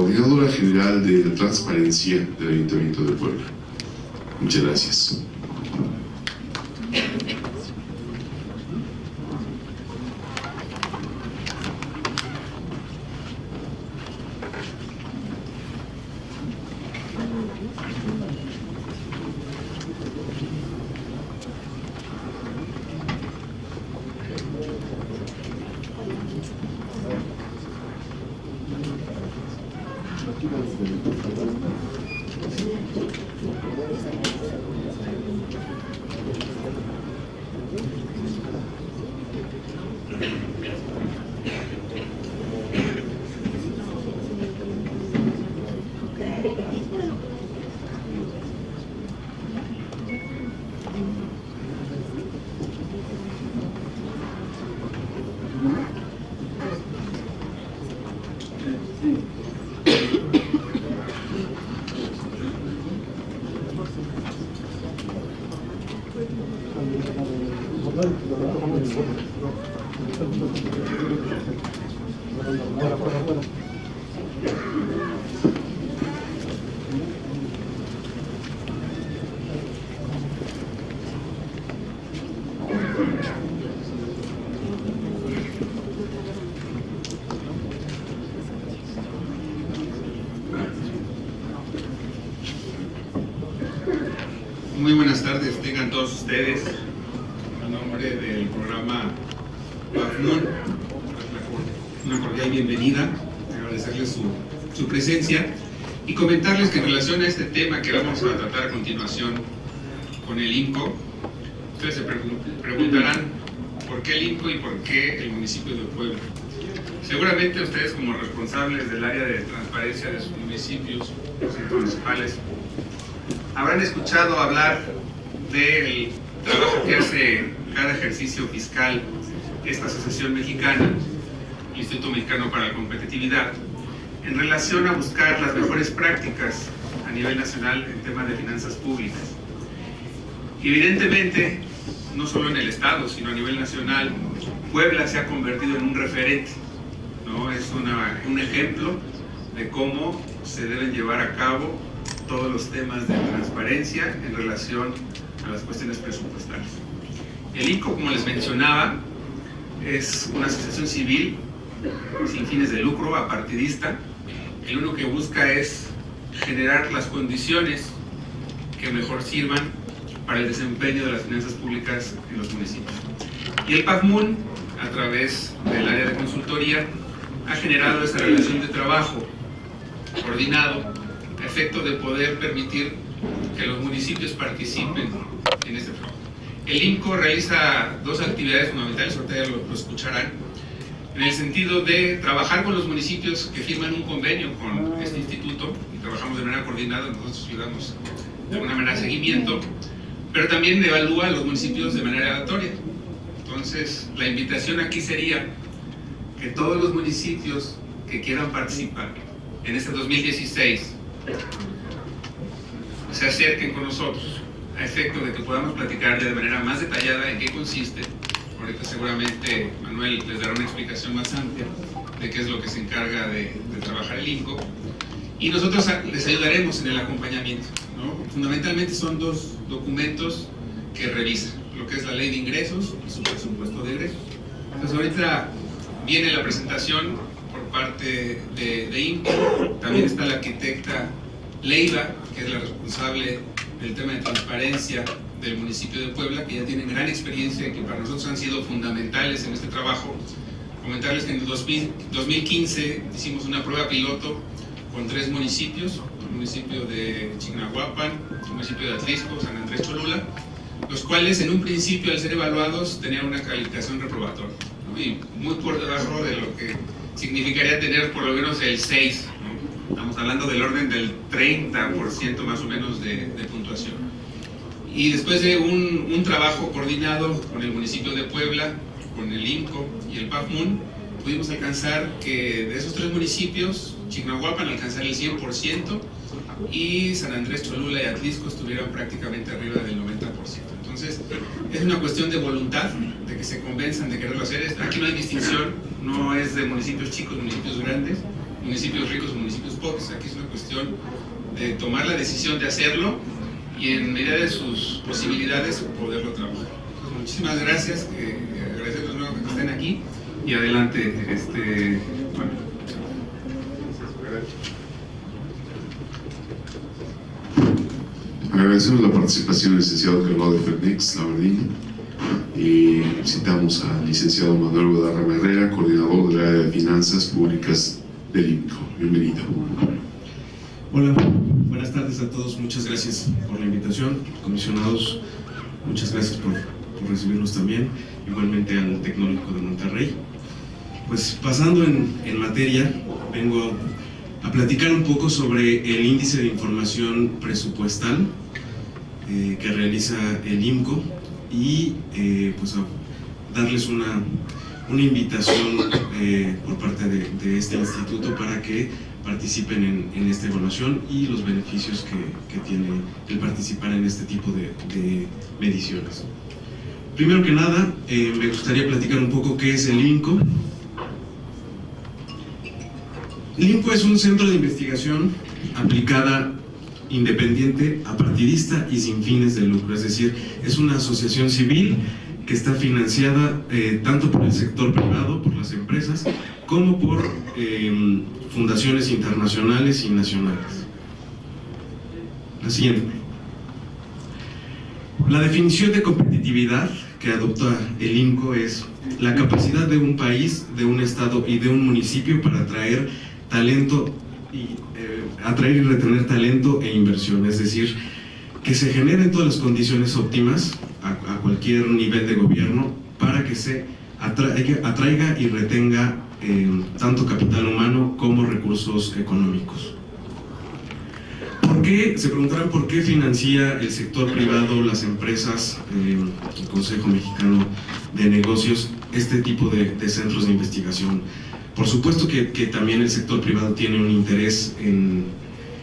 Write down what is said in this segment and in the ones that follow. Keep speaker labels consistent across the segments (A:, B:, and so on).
A: Coordinadora General de Transparencia del Ayuntamiento de Puebla. Muchas gracias.
B: Muy buenas tardes, tengan todos ustedes. A nombre del programa PAFMUN, una cordial bienvenida, agradecerles su presencia y comentarles que en relación a este tema que vamos a tratar a continuación con el INCO, ustedes se preguntarán por qué el INCO y por qué el municipio de Puebla. Seguramente ustedes, como responsables del área de transparencia de sus municipios, centros municipales, habrán escuchado hablar del trabajo que hace cada ejercicio fiscal esta Asociación Mexicana, el Instituto Mexicano para la Competitividad, en relación a buscar las mejores prácticas a nivel nacional en temas de finanzas públicas. Evidentemente, no solo en el Estado, sino a nivel nacional, Puebla se ha convertido en un referente, ¿no? Es un ejemplo de cómo se deben llevar a cabo todos los temas de transparencia en relación a las cuestiones presupuestales. El INCO, como les mencionaba, es una asociación civil sin fines de lucro, apartidista, que lo único que busca es generar las condiciones que mejor sirvan para el desempeño de las finanzas públicas en los municipios. Y el PAFMUN, a través del área de consultoría, ha generado esa relación de trabajo coordinado a efecto de poder permitir que los municipios participen en este trabajo. El INCO realiza dos actividades fundamentales, ahorita ya lo escucharán, en el sentido de trabajar con los municipios que firman un convenio con este instituto, y trabajamos de manera coordinada, nosotros le damos de alguna manera seguimiento, pero también evalúa a los municipios de manera aleatoria. Entonces, la invitación aquí sería que todos los municipios que quieran participar en este 2016 se acerquen con nosotros a efecto de que podamos platicar de manera más detallada en qué consiste. Ahorita seguramente Manuel les dará una explicación más amplia de qué es lo que se encarga de trabajar el INCO, y nosotros les ayudaremos en el acompañamiento, ¿no? Fundamentalmente son dos documentos que revisan, lo que es la ley de ingresos y su presupuesto de egresos. Entonces ahorita viene la presentación por parte de INCO, también está la arquitecta Leiva, que es la responsable del tema de transparencia del municipio de Puebla, que ya tienen gran experiencia y que para nosotros han sido fundamentales en este trabajo. Comentarles que en el 2015 hicimos una prueba piloto con 3 municipios, el municipio de Chignahuapan, el municipio de Atlisco, San Andrés Cholula, los cuales en un principio al ser evaluados tenían una calificación reprobatoria, ¿no? Y muy por debajo de lo que significaría tener por lo menos el 6, ¿no? Estamos hablando del orden del 30% más o menos de puntuación. Y después de un trabajo coordinado con el municipio de Puebla, con el INCO y el PAFMUN, pudimos alcanzar que de esos 3 municipios, Chignahuapan alcanzar el 100% y San Andrés Cholula y Atlisco estuvieran prácticamente arriba del 90%. Entonces, es una cuestión de voluntad, de que se convenzan de quererlo hacer. Aquí no hay distinción, no es de municipios chicos, municipios grandes. municipios ricos o municipios pobres. Aquí es una cuestión de tomar la decisión de hacerlo y en medida de sus posibilidades poderlo trabajar. Entonces, muchísimas gracias, agradezco de nuevo que estén aquí y adelante. Bueno.
A: Agradecemos la participación del licenciado Claudio Fernández Labardini y citamos al licenciado Manuel Guadarrama Herrera, coordinador del área de finanzas públicas del INCO. Bienvenido.
C: Hola, buenas tardes a todos, muchas gracias por la invitación, comisionados, muchas gracias por recibirnos también, igualmente al Tecnológico de Monterrey. Pues pasando en materia, vengo a platicar un poco sobre el índice de información presupuestal que realiza el IMCO y pues a darles una invitación por parte de este instituto para que participen en esta evaluación y los beneficios que tiene el participar en este tipo de mediciones. Primero que nada, me gustaría platicar un poco qué es el IMCO. El IMCO es un centro de investigación aplicada, independiente, apartidista y sin fines de lucro, es decir, es una asociación civil que está financiada tanto por el sector privado, por las empresas, como por fundaciones internacionales y nacionales. La siguiente. La definición de competitividad que adopta el IMCO es la capacidad de un país, de un estado y de un municipio para atraer talento atraer y retener talento e inversión, es decir, que se generen todas las condiciones óptimas a cualquier nivel de gobierno para que se atraiga y retenga tanto capital humano como recursos económicos. ¿Por qué? Se preguntarán por qué financia el sector privado, las empresas, el Consejo Mexicano de Negocios, este tipo de centros de investigación. Por supuesto que también el sector privado tiene un interés en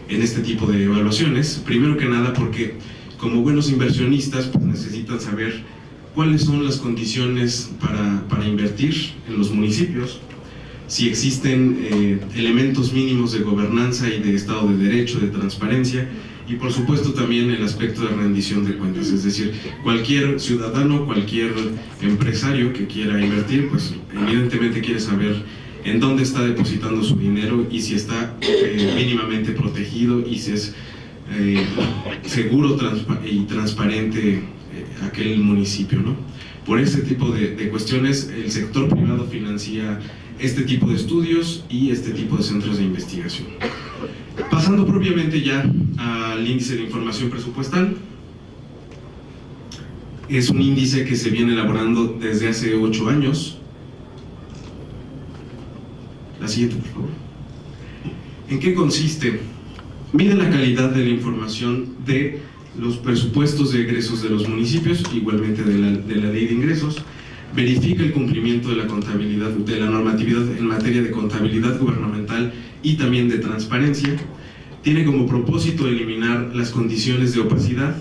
C: este tipo de evaluaciones, primero que nada porque como buenos inversionistas pues necesitan saber cuáles son las condiciones para invertir en los municipios, si existen elementos mínimos de gobernanza y de Estado de Derecho, de transparencia, y por supuesto también el aspecto de rendición de cuentas, es decir, cualquier ciudadano, cualquier empresario que quiera invertir, pues evidentemente quiere saber en dónde está depositando su dinero y si está mínimamente protegido y si es seguro y transparente aquel municipio, ¿no? Por ese tipo de cuestiones, el sector privado financia este tipo de estudios y este tipo de centros de investigación. Pasando propiamente ya al índice de información presupuestal, es un índice que se viene elaborando desde hace 8 años. La siguiente, por favor. ¿En qué consiste? Mide la calidad de la información de los presupuestos de egresos de los municipios, igualmente de la ley de ingresos, verifica el cumplimiento de la contabilidad, de la normatividad en materia de contabilidad gubernamental y también de transparencia, tiene como propósito eliminar las condiciones de opacidad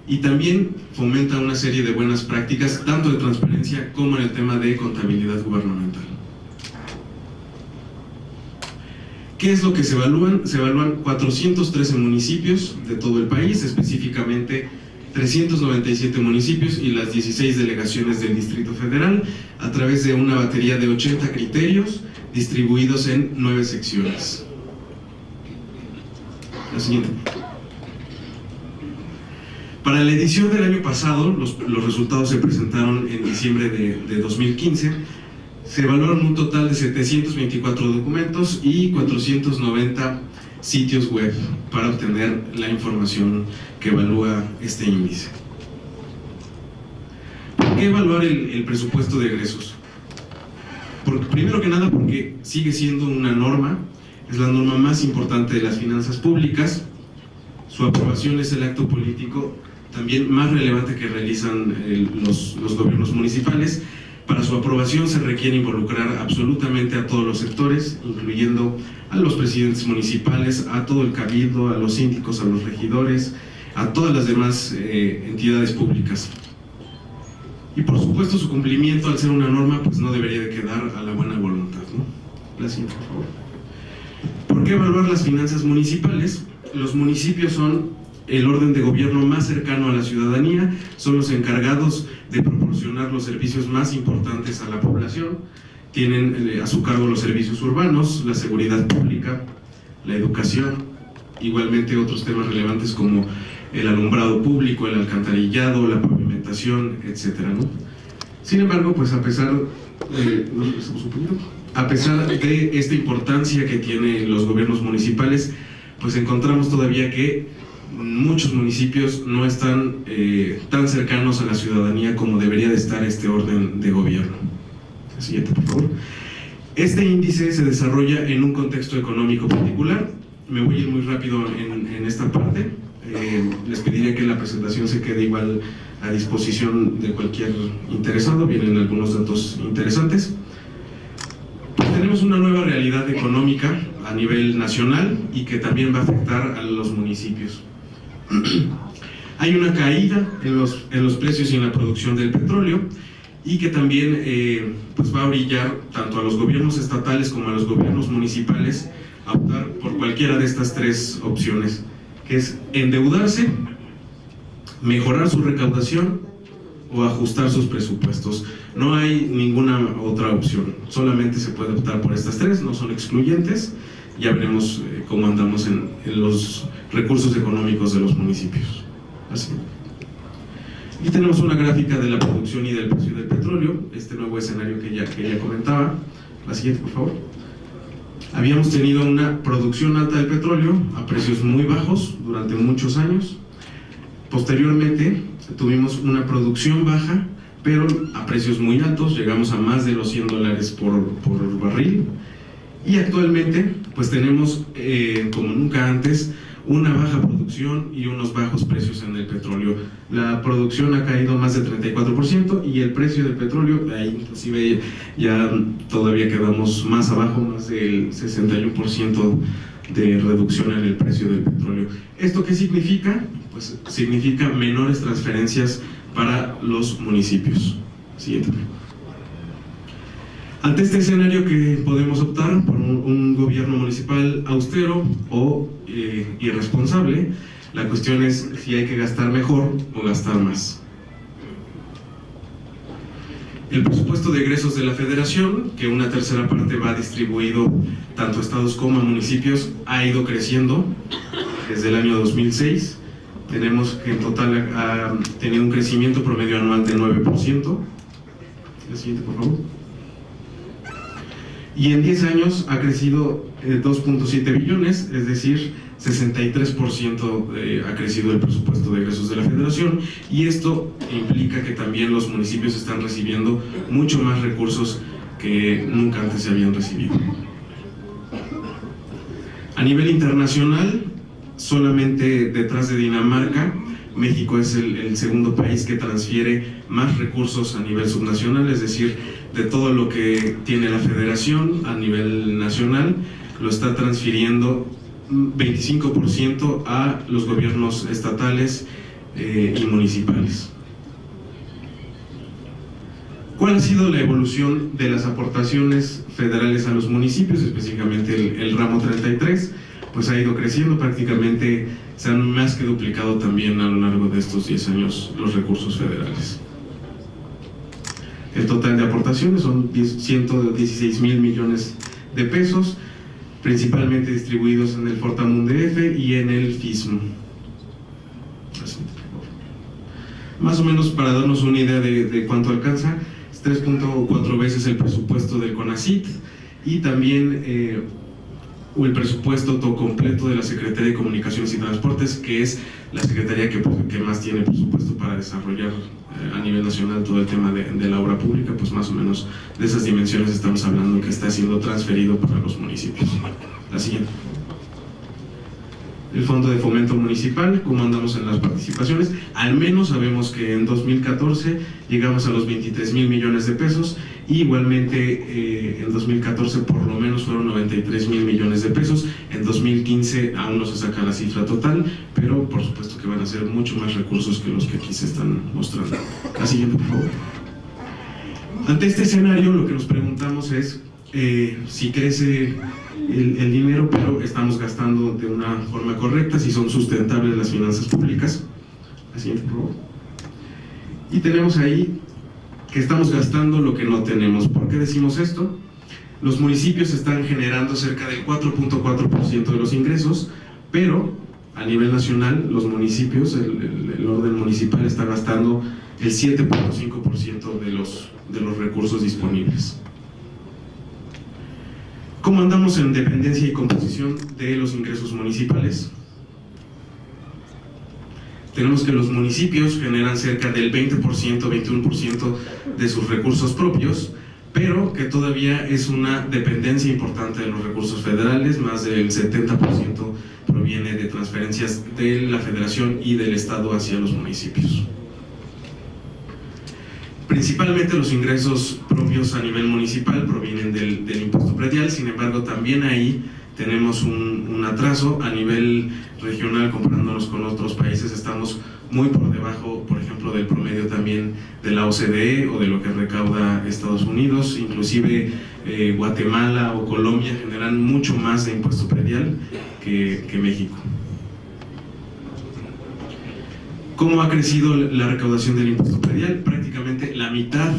C: y también fomenta una serie de buenas prácticas, tanto de transparencia como en el tema de contabilidad gubernamental. ¿Qué es lo que se evalúan? Se evalúan 413 municipios de todo el país, específicamente 397 municipios y las 16 delegaciones del Distrito Federal, a través de una batería de 80 criterios distribuidos en 9 secciones. La siguiente. Para la edición del año pasado, los resultados se presentaron en diciembre de 2015. Se evaluaron un total de 724 documentos y 490 sitios web para obtener la información que evalúa este índice. ¿Por qué evaluar el presupuesto de egresos? Primero que nada porque sigue siendo una norma, es la norma más importante de las finanzas públicas. Su aprobación es el acto político también más relevante que realizan los gobiernos municipales. Para su aprobación se requiere involucrar absolutamente a todos los sectores, incluyendo a los presidentes municipales, a todo el cabildo, a los síndicos, a los regidores, a todas las demás entidades públicas. Y por supuesto su cumplimiento, al ser una norma, pues no debería de quedar a la buena voluntad, ¿no? La siguiente, por favor. ¿Por qué evaluar las finanzas municipales? Los municipios son el orden de gobierno más cercano a la ciudadanía, son los encargados de proporcionar los servicios más importantes a la población, tienen a su cargo los servicios urbanos, la seguridad pública, la educación, igualmente otros temas relevantes como el alumbrado público, el alcantarillado, la pavimentación, etcétera, ¿no? Sin embargo, pues a pesar de esta importancia que tienen los gobiernos municipales, pues encontramos todavía que muchos municipios no están tan cercanos a la ciudadanía como debería de estar este orden de gobierno. La siguiente, por favor. Este índice se desarrolla en un contexto económico particular. Me voy a ir muy rápido en esta parte. Les pediría que la presentación se quede igual a disposición de cualquier interesado. Vienen algunos datos interesantes. Pues tenemos una nueva realidad económica a nivel nacional y que también va a afectar a los municipios. Hay una caída en los precios y en la producción del petróleo y que también pues va a orillar tanto a los gobiernos estatales como a los gobiernos municipales a optar por cualquiera de estas tres opciones, que es endeudarse, mejorar su recaudación o ajustar sus presupuestos. No hay ninguna otra opción, solamente se puede optar por estas tres, no son excluyentes. Ya veremos cómo andamos en los recursos económicos de los municipios. Así. Aquí tenemos una gráfica de la producción y del precio del petróleo, este nuevo escenario que ya comentaba. La siguiente, por favor. Habíamos tenido una producción alta del petróleo a precios muy bajos durante muchos años. Posteriormente tuvimos una producción baja, pero a precios muy altos, llegamos a más de los $100 por barril. Y actualmente pues tenemos, como nunca antes, una baja producción y unos bajos precios en el petróleo. La producción ha caído más del 34% y el precio del petróleo, ahí inclusive ya todavía quedamos más abajo, más del 61% de reducción en el precio del petróleo. ¿Esto qué significa? Pues significa menores transferencias para los municipios. Siguiente. Ante este escenario, que podemos optar por un gobierno municipal austero o irresponsable, la cuestión es si hay que gastar mejor o gastar más. El presupuesto de egresos de la Federación, que una tercera parte va distribuido tanto a estados como a municipios, ha ido creciendo desde el año 2006. Tenemos que en total ha tenido un crecimiento promedio anual de 9%. La siguiente, por favor. Y en 10 años ha crecido 2.7 billones, es decir, 63% ha crecido el presupuesto de egresos de la Federación, y esto implica que también los municipios están recibiendo mucho más recursos que nunca antes se habían recibido. A nivel internacional, solamente detrás de Dinamarca, México es el segundo país que transfiere más recursos a nivel subnacional, es decir, de todo lo que tiene la Federación a nivel nacional, lo está transfiriendo 25% a los gobiernos estatales y municipales. ¿Cuál ha sido la evolución de las aportaciones federales a los municipios, específicamente el ramo 33? Pues ha ido creciendo, prácticamente se han más que duplicado también a lo largo de estos 10 años los recursos federales. El total de aportaciones son 116,000 millones de pesos, principalmente distribuidos en el Fortamun DF y en el FISM. Más o menos, para darnos una idea de cuánto alcanza, es 3.4 veces el presupuesto del CONACYT y también el presupuesto todo completo de la Secretaría de Comunicaciones y Transportes, que es la secretaría que más tiene presupuesto para desarrollar a nivel nacional todo el tema de la obra pública. Pues más o menos de esas dimensiones estamos hablando, que está siendo transferido para los municipios. La siguiente. El Fondo de Fomento Municipal, ¿cómo andamos en las participaciones? Al menos sabemos que en 2014 llegamos a los 23,000 millones de pesos, y igualmente en 2014 por lo menos fueron 93,000 millones de pesos. En 2015 aún no se saca la cifra total, pero por supuesto que van a ser mucho más recursos que los que aquí se están mostrando. La siguiente, por favor. Ante este escenario, lo que nos preguntamos es si crece el dinero, pero estamos gastando de una forma correcta, si son sustentables las finanzas públicas. La siguiente, por favor. Y tenemos ahí que estamos gastando lo que no tenemos. ¿Por qué decimos esto? Los municipios están generando cerca del 4.4% de los ingresos, pero a nivel nacional los municipios, el orden municipal está gastando el 7.5% de los recursos disponibles. ¿Cómo andamos en dependencia y composición de los ingresos municipales? Tenemos que los municipios generan cerca del 20%, 21% de sus recursos propios, pero que todavía es una dependencia importante de los recursos federales. Más del 70% proviene de transferencias de la federación y del estado hacia los municipios. Principalmente los ingresos propios a nivel municipal provienen del impuesto predial. Sin embargo, también ahí tenemos un atraso. A nivel regional, comparándonos con otros países, estamos muy por debajo, por ejemplo, del promedio también de la OCDE o de lo que recauda Estados Unidos. Inclusive Guatemala o Colombia generan mucho más de impuesto predial que México. ¿Cómo ha crecido la recaudación del impuesto predial? Prácticamente la mitad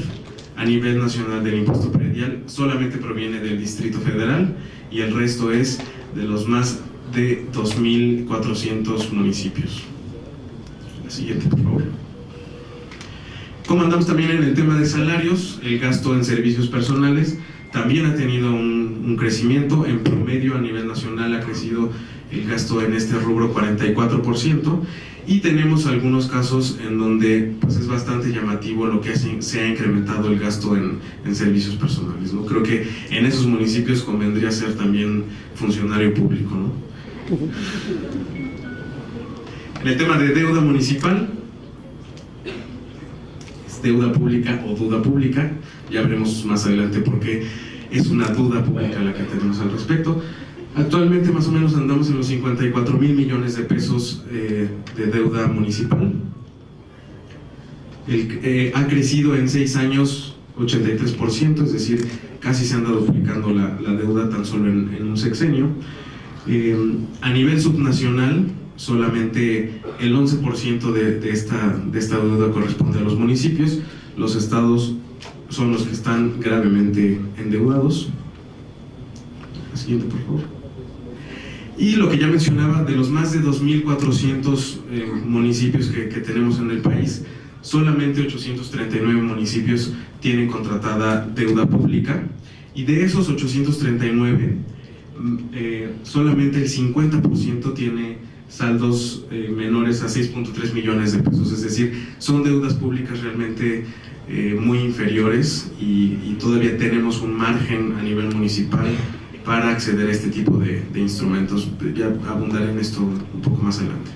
C: a nivel nacional del impuesto predial solamente proviene del Distrito Federal, y el resto es de los más de 2.400 municipios. La siguiente, por favor. ¿Cómo andamos también en el tema de salarios? El gasto en servicios personales también ha tenido un crecimiento. En promedio a nivel nacional ha crecido el gasto en este rubro 44%, y tenemos algunos casos en donde pues es bastante llamativo lo que se ha incrementado el gasto en servicios personales, ¿no? Creo que en esos municipios convendría ser también funcionario público, ¿no? En el tema de deuda municipal, es deuda pública o duda pública, ya veremos más adelante por qué es una duda pública la que tenemos al respecto. Actualmente más o menos andamos en los 54,000 millones de pesos de deuda municipal. Ha crecido en 6 años 83%, es decir, casi se anda duplicando la deuda tan solo en un sexenio. A nivel subnacional, solamente el 11% de esta deuda corresponde a los municipios. Los estados son los que están gravemente endeudados. La siguiente, por favor. Y lo que ya mencionaba, de los más de 2.400 municipios que tenemos en el país, solamente 839 municipios tienen contratada deuda pública, y de esos 839, solamente el 50% tiene saldos menores a 6.3 millones de pesos, es decir, son deudas públicas realmente muy inferiores, y todavía tenemos un margen a nivel municipal para acceder a este tipo de instrumentos. Ya abundaré en esto un poco más adelante.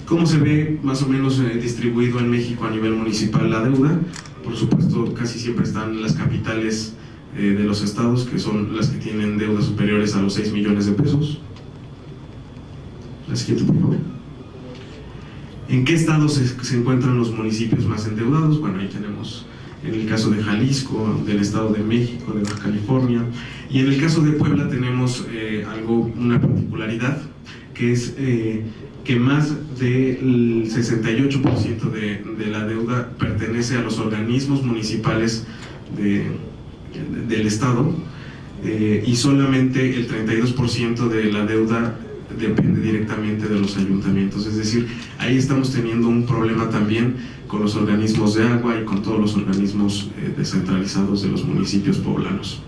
C: ¿Cómo se ve más o menos distribuido en México a nivel municipal la deuda? Por supuesto, casi siempre están las capitales de los estados, que son las que tienen deudas superiores a los 6 millones de pesos. La siguiente, por favor. ¿En qué estados se encuentran los municipios más endeudados? Bueno, ahí tenemos en el caso de Jalisco, del Estado de México, de Baja California, y en el caso de Puebla tenemos una particularidad, que es que más del 68% de la deuda pertenece a los organismos municipales del Estado, y solamente el 32% de la deuda depende directamente de los ayuntamientos. Es decir, ahí estamos teniendo un problema también con los organismos de agua y con todos los organismos descentralizados de los municipios poblanos.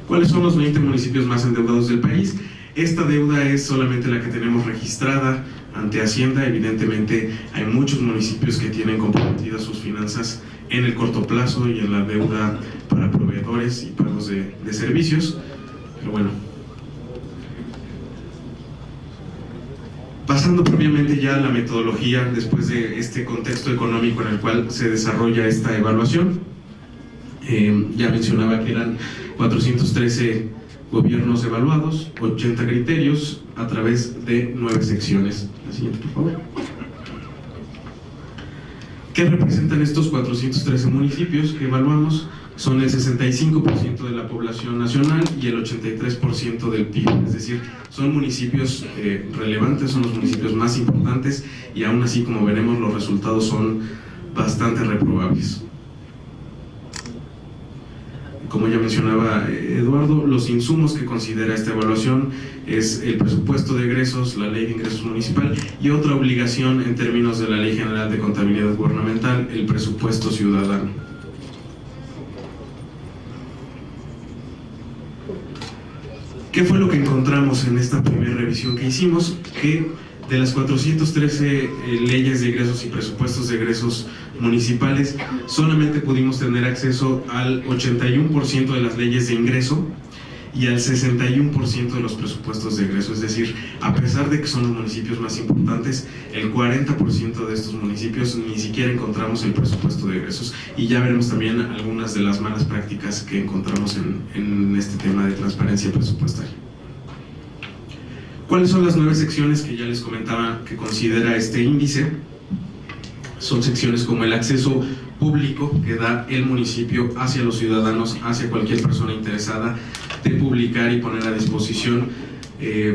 C: ¿Cuáles son los 20 municipios más endeudados del país? Esta deuda es solamente la que tenemos registrada ante Hacienda. Evidentemente hay muchos municipios que tienen comprometidas sus finanzas en el corto plazo y en la deuda para proveedores y pagos de servicios, pero bueno. Pasando propiamente ya a la metodología, después de este contexto económico en el cual se desarrolla esta evaluación, ya mencionaba que eran 413 gobiernos evaluados, 80 criterios a través de 9 secciones. La siguiente, por favor. ¿Qué representan estos 413 municipios que evaluamos? Son el 65% de la población nacional y el 83% del PIB, es decir, son municipios relevantes, son los municipios más importantes, y aún así, como veremos, los resultados son bastante reprobables. Como ya mencionaba Eduardo, los insumos que considera esta evaluación es el presupuesto de egresos, la ley de ingresos municipal y otra obligación en términos de la Ley General de Contabilidad Gubernamental, el presupuesto ciudadano. ¿Qué fue lo que encontramos en esta primera revisión que hicimos? Que de las 413 leyes de ingresos y presupuestos de egresos municipales, solamente pudimos tener acceso al 81% de las leyes de ingreso y al 61% de los presupuestos de egreso. Es decir, a pesar de que son los municipios más importantes, el 40% de estos municipios ni siquiera encontramos el presupuesto de egresos. Y ya veremos también algunas de las malas prácticas que encontramos en este tema de transparencia presupuestaria. ¿Cuáles son las 9 secciones que ya les comentaba que considera este índice? Son secciones como el acceso público que da el municipio hacia los ciudadanos, hacia cualquier persona interesada, de publicar y poner a disposición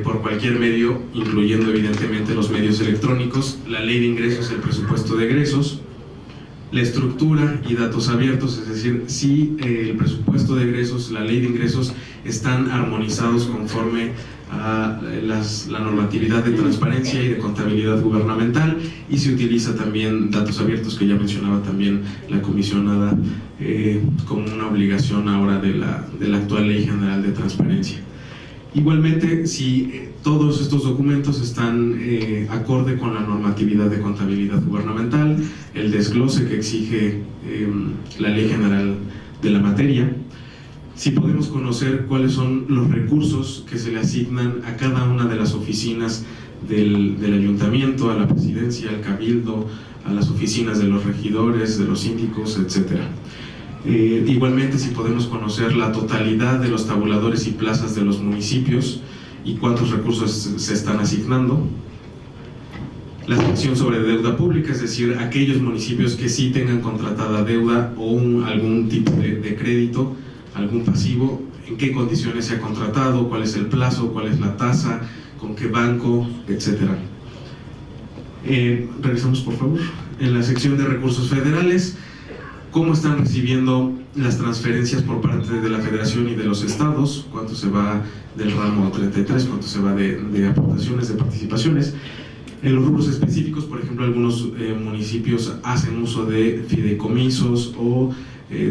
C: por cualquier medio, incluyendo evidentemente los medios electrónicos, la ley de ingresos, el presupuesto de egresos, la estructura y datos abiertos, es decir, si el presupuesto de egresos, la ley de ingresos están armonizados conforme a la normatividad de transparencia y de contabilidad gubernamental, y se utiliza también datos abiertos, que ya mencionaba también la comisionada, como una obligación ahora de la actual Ley General de Transparencia. Igualmente, si todos estos documentos están acorde con la normatividad de contabilidad gubernamental, el desglose que exige la Ley General de la materia, si podemos conocer cuáles son los recursos que se le asignan a cada una de las oficinas del ayuntamiento, a la presidencia, al cabildo, a las oficinas de los regidores, de los síndicos, etc. Igualmente, si podemos conocer la totalidad de los tabuladores y plazas de los municipios y cuántos recursos se están asignando. La sección sobre deuda pública, es decir, aquellos municipios que sí tengan contratada deuda o algún tipo de crédito, algún pasivo, en qué condiciones se ha contratado, cuál es el plazo, cuál es la tasa, con qué banco, etc. Revisamos, por favor. En la sección de recursos federales, cómo están recibiendo las transferencias por parte de la Federación y de los estados, cuánto se va del ramo 33, cuánto se va de aportaciones, de participaciones. En los rubros específicos, por ejemplo, algunos municipios hacen uso de fideicomisos o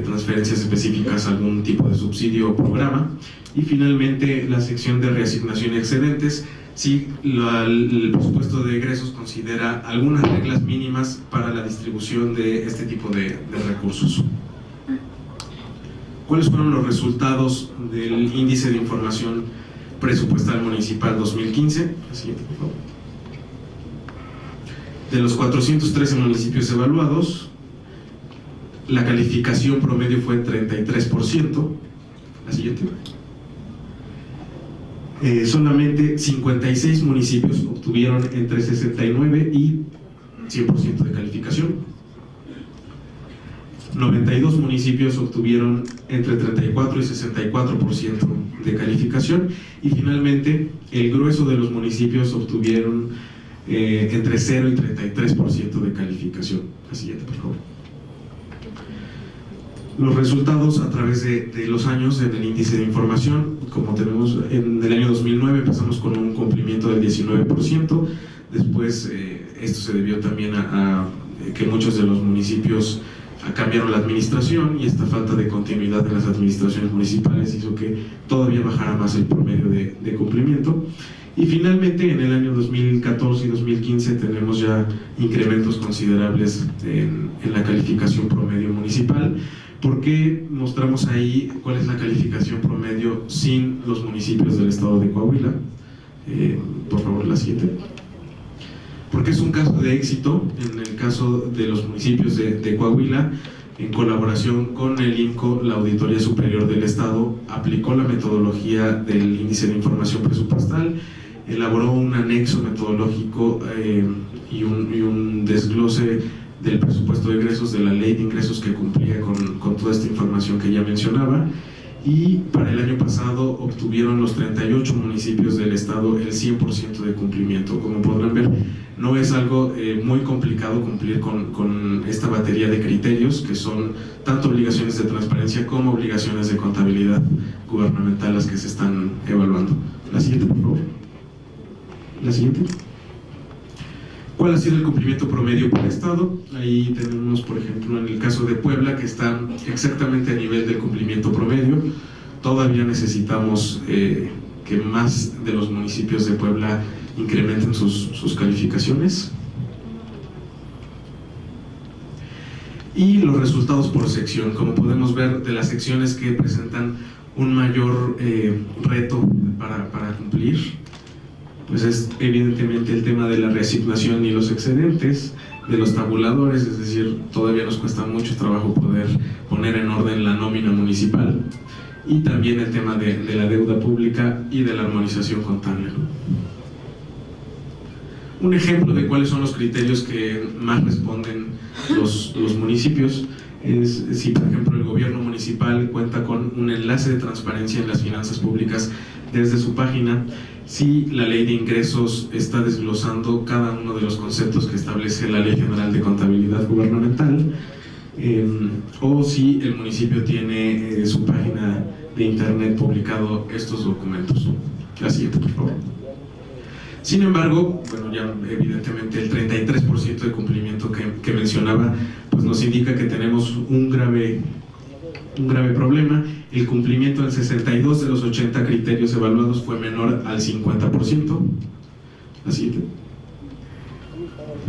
C: transferencias específicas a algún tipo de subsidio o programa. Y finalmente, la sección de reasignación y excedentes, si el presupuesto de egresos considera algunas reglas mínimas para la distribución de este tipo de recursos. ¿Cuáles fueron los resultados del índice de información presupuestal municipal 2015? La siguiente, por favor. De los 413 municipios evaluados, la calificación promedio fue 33%. La siguiente. Solamente 56 municipios obtuvieron entre 69 y 100% de calificación. 92 municipios obtuvieron entre 34 y 64% de calificación, y finalmente el grueso de los municipios obtuvieron entre 0 y 33% de calificación. La siguiente, por favor. Los resultados a través de los años en el índice de información, como tenemos en el año 2009 empezamos con un cumplimiento del 19%, después esto se debió también a que muchos de los municipios cambiaron la administración, y esta falta de continuidad en las administraciones municipales hizo que todavía bajara más el promedio de cumplimiento. Y finalmente, en el año 2014 y 2015 tenemos ya incrementos considerables en la calificación promedio municipal. ¿Por qué mostramos ahí cuál es la calificación promedio sin los municipios del estado de Coahuila? Por favor, la siguiente. Porque es un caso de éxito. En el caso de los municipios de Coahuila, en colaboración con el INCO, la Auditoría Superior del Estado aplicó la metodología del índice de información presupuestal, elaboró un anexo metodológico y un desglose del presupuesto de egresos, de la ley de ingresos que cumplía con toda esta información que ya mencionaba. Y para el año pasado obtuvieron los 38 municipios del estado el 100% de cumplimiento. Como podrán ver, no es algo muy complicado cumplir con esta batería de criterios, que son tanto obligaciones de transparencia como obligaciones de contabilidad gubernamental las que se están evaluando. La siguiente, por favor. La siguiente. ¿Cuál ha sido el cumplimiento promedio por estado? Ahí tenemos, por ejemplo, en el caso de Puebla, que está exactamente a nivel del cumplimiento promedio. Todavía necesitamos que más de los municipios de Puebla incrementen sus calificaciones. Y los resultados por sección. Como podemos ver, de las secciones que presentan un mayor reto para cumplir, pues es evidentemente el tema de la reasignación y los excedentes, de los tabuladores, es decir, todavía nos cuesta mucho trabajo poder poner en orden la nómina municipal, y también el tema de la deuda pública y de la armonización contable. Un ejemplo de cuáles son los criterios que más responden los municipios es si, por ejemplo, el gobierno municipal cuenta con un enlace de transparencia en las finanzas públicas desde su página, si la ley de ingresos está desglosando cada uno de los conceptos que establece la Ley General de Contabilidad Gubernamental, o si el municipio tiene su página de internet publicado estos documentos. La siguiente, por favor. Sin embargo, bueno, ya evidentemente el 33% de cumplimiento que mencionaba, pues nos indica que tenemos un grave problema. El cumplimiento en 62 de los 80 criterios evaluados fue menor al 50%. La siguiente.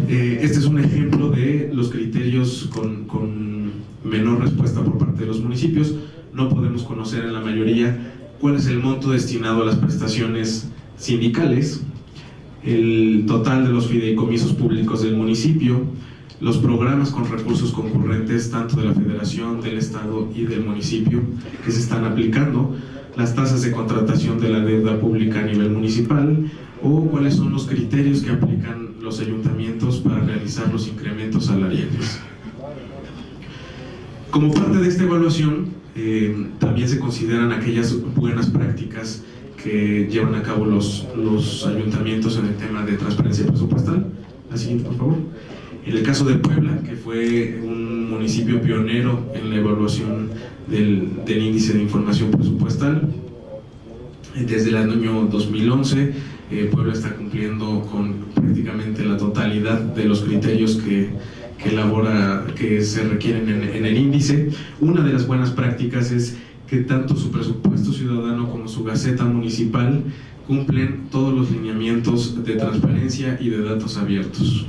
C: Este es un ejemplo de los criterios con menor respuesta por parte de los municipios. No podemos conocer en la mayoría cuál es el monto destinado a las prestaciones sindicales, el total de los fideicomisos públicos del municipio, los programas con recursos concurrentes tanto de la federación, del estado y del municipio que se están aplicando, las tasas de contratación de la deuda pública a nivel municipal, o cuáles son los criterios que aplican los ayuntamientos para realizar los incrementos salariales. Como parte de esta evaluación, también se consideran aquellas buenas prácticas que llevan a cabo los ayuntamientos en el tema de transparencia presupuestal. La siguiente, por favor. En el caso de Puebla, que fue un municipio pionero en la evaluación del índice de información presupuestal, desde el año 2011, Puebla está cumpliendo con prácticamente la totalidad de los criterios que se requieren en el índice. Una de las buenas prácticas es que tanto su presupuesto ciudadano como su gaceta municipal cumplen todos los lineamientos de transparencia y de datos abiertos.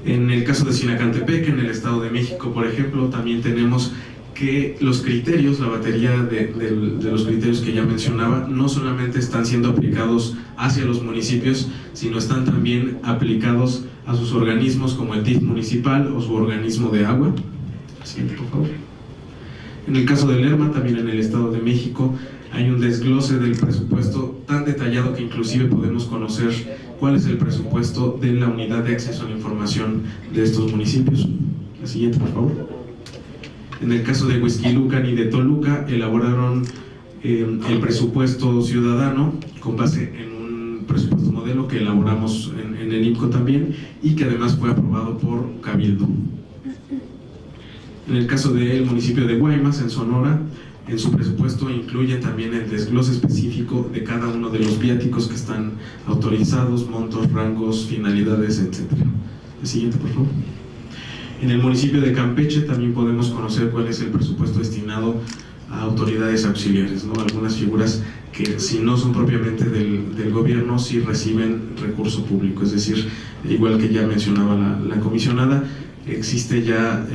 C: En el caso de Sinacantepec, en el Estado de México, por ejemplo, también tenemos que los criterios, la batería de los criterios que ya mencionaba, no solamente están siendo aplicados hacia los municipios, sino están también aplicados a sus organismos como el DIF municipal o su organismo de agua. Siguiente, por favor. En el caso de Lerma, también en el Estado de México, hay un desglose del presupuesto tan detallado que inclusive podemos conocer cuál es el presupuesto de la unidad de acceso a la información de estos municipios. La siguiente, por favor. En el caso de Huixquilucan y de Toluca, elaboraron el presupuesto ciudadano con base en un presupuesto modelo que elaboramos en el IMCO también, y que además fue aprobado por Cabildo. En el caso del municipio de Guaymas, en Sonora, en su presupuesto incluyen también el desglose específico de cada uno de los viáticos que están autorizados, montos, rangos, finalidades, etc. El siguiente, por favor. En el municipio de Campeche también podemos conocer cuál es el presupuesto destinado a autoridades auxiliares, ¿no? Algunas figuras que, si no son propiamente del gobierno, sí reciben recurso público, es decir, igual que ya mencionaba la comisionada, existe ya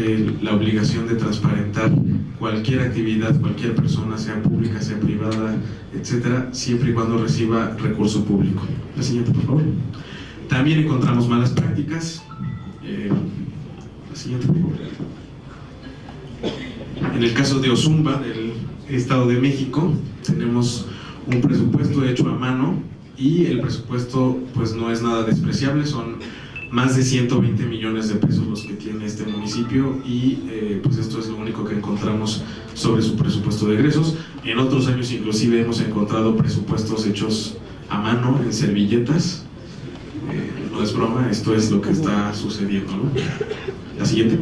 C: la obligación de transparentar cualquier actividad, cualquier persona, sea pública, sea privada, etcétera, siempre y cuando reciba recurso público. La siguiente, por favor. También encontramos malas prácticas. La siguiente, por favor. En el caso de Ozumba, del Estado de México, tenemos un presupuesto hecho a mano, y el presupuesto pues no es nada despreciable, son más de 120 millones de pesos los que tiene este municipio y pues esto es lo único que encontramos sobre su presupuesto de egresos. En otros años inclusive hemos encontrado presupuestos hechos a mano en servilletas. No es broma, esto es lo que está sucediendo, ¿no? La siguiente.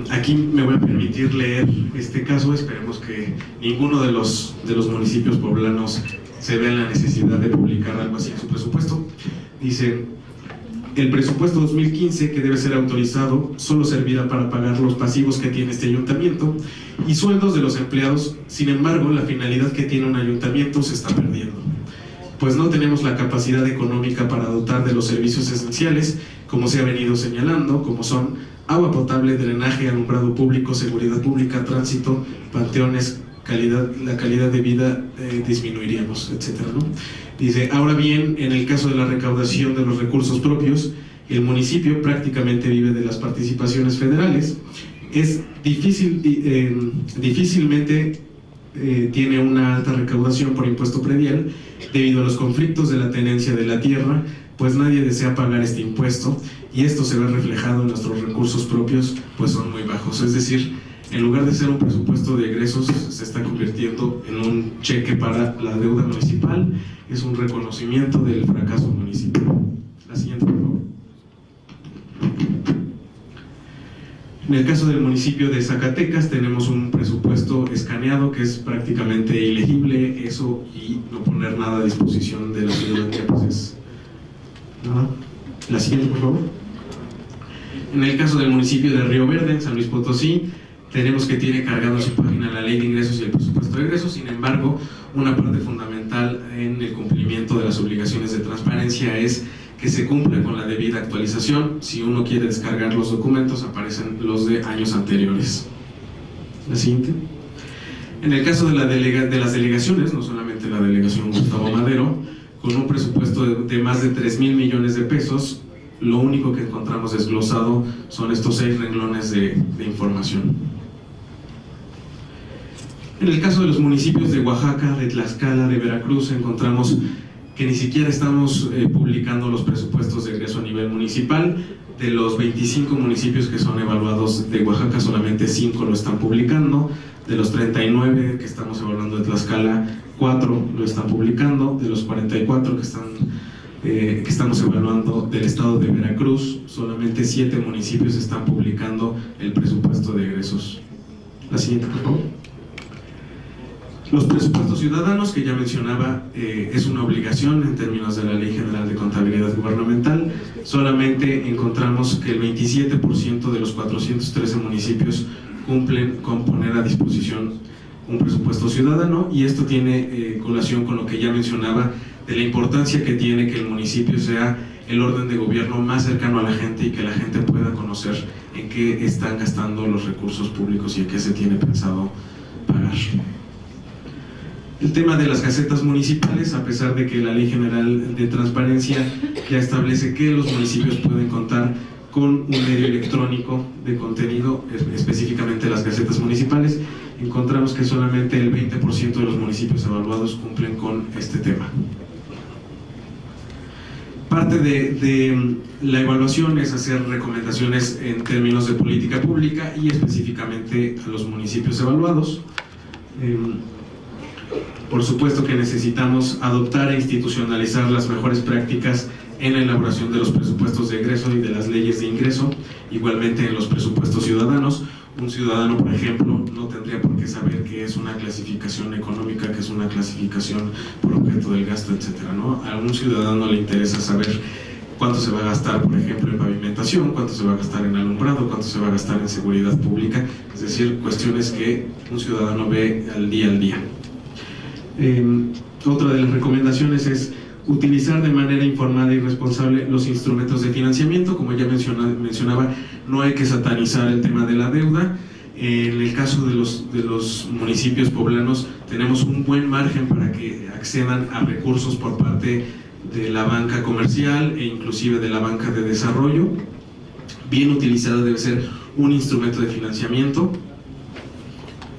C: Aquí me voy a permitir leer este caso. Esperemos que ninguno de los municipios poblanos se vea en la necesidad de publicar algo así en su presupuesto. Dice: el presupuesto 2015 que debe ser autorizado solo servirá para pagar los pasivos que tiene este ayuntamiento y sueldos de los empleados. Sin embargo, la finalidad que tiene un ayuntamiento se está perdiendo, pues no tenemos la capacidad económica para dotar de los servicios esenciales, como se ha venido señalando, como son agua potable, drenaje, alumbrado público, seguridad pública, tránsito, panteones, la calidad de vida disminuiríamos, etcétera, ¿no? Dice: ahora bien, en el caso de la recaudación de los recursos propios, el municipio prácticamente vive de las participaciones federales. Es difícilmente tiene una alta recaudación por impuesto predial debido a los conflictos de la tenencia de la tierra, pues nadie desea pagar este impuesto y esto se ve reflejado en nuestros recursos propios, pues son muy bajos. Es decir, en lugar de ser un presupuesto de egresos, se está convirtiendo en un cheque para la deuda municipal. Es un reconocimiento del fracaso municipal. La siguiente, por favor. En el caso del municipio de Zacatecas tenemos un presupuesto escaneado que es prácticamente ilegible. Eso y no poner nada a disposición de la ciudadanía, pues es nada. La siguiente, por favor. En el caso del municipio de Río Verde, en San Luis Potosí, tenemos que tiene cargado en su página la ley de ingresos y el presupuesto de egresos. Sin embargo, una parte fundamental en el cumplimiento de las obligaciones de transparencia es que se cumple con la debida actualización. Si uno quiere descargar los documentos, aparecen los de años anteriores. La siguiente. En el caso de las delegaciones, no solamente la delegación Gustavo Madero, con un presupuesto de más de 3,000 millones de pesos, lo único que encontramos desglosado son estos 6 renglones de información. En el caso de los municipios de Oaxaca, de Tlaxcala, de Veracruz, encontramos que ni siquiera estamos publicando los presupuestos de egreso a nivel municipal. De los 25 municipios que son evaluados de Oaxaca, solamente 5 lo están publicando. De los 39 que estamos evaluando de Tlaxcala, 4 lo están publicando. De los 44 que estamos evaluando del estado de Veracruz, solamente 7 municipios están publicando el presupuesto de egresos. La siguiente, por favor. Los presupuestos ciudadanos, que ya mencionaba, es una obligación en términos de la Ley General de Contabilidad Gubernamental. Solamente encontramos que el 27% de los 413 municipios cumplen con poner a disposición un presupuesto ciudadano, y esto tiene colación con lo que ya mencionaba de la importancia que tiene que el municipio sea el orden de gobierno más cercano a la gente y que la gente pueda conocer en qué están gastando los recursos públicos y en qué se tiene pensado pagar. El tema de las gacetas municipales, a pesar de que la Ley General de Transparencia ya establece que los municipios pueden contar con un medio electrónico de contenido, específicamente las gacetas municipales, encontramos que solamente el 20% de los municipios evaluados cumplen con este tema. Parte de la evaluación es hacer recomendaciones en términos de política pública y específicamente a los municipios evaluados. Por supuesto que necesitamos adoptar e institucionalizar las mejores prácticas en la elaboración de los presupuestos de egreso y de las leyes de ingreso, igualmente en los presupuestos ciudadanos. Un ciudadano, por ejemplo, no tendría por qué saber qué es una clasificación económica, qué es una clasificación por objeto del gasto, etcétera, ¿no? A un ciudadano le interesa saber cuánto se va a gastar, por ejemplo, en pavimentación, cuánto se va a gastar en alumbrado, cuánto se va a gastar en seguridad pública, es decir, cuestiones que un ciudadano ve al día. Otra de las recomendaciones es utilizar de manera informada y responsable los instrumentos de financiamiento. Como ya mencionaba, no hay que satanizar el tema de la deuda. En el caso de los municipios poblanos tenemos un buen margen para que accedan a recursos por parte de la banca comercial e inclusive de la banca de desarrollo. Bien utilizada debe ser un instrumento de financiamiento.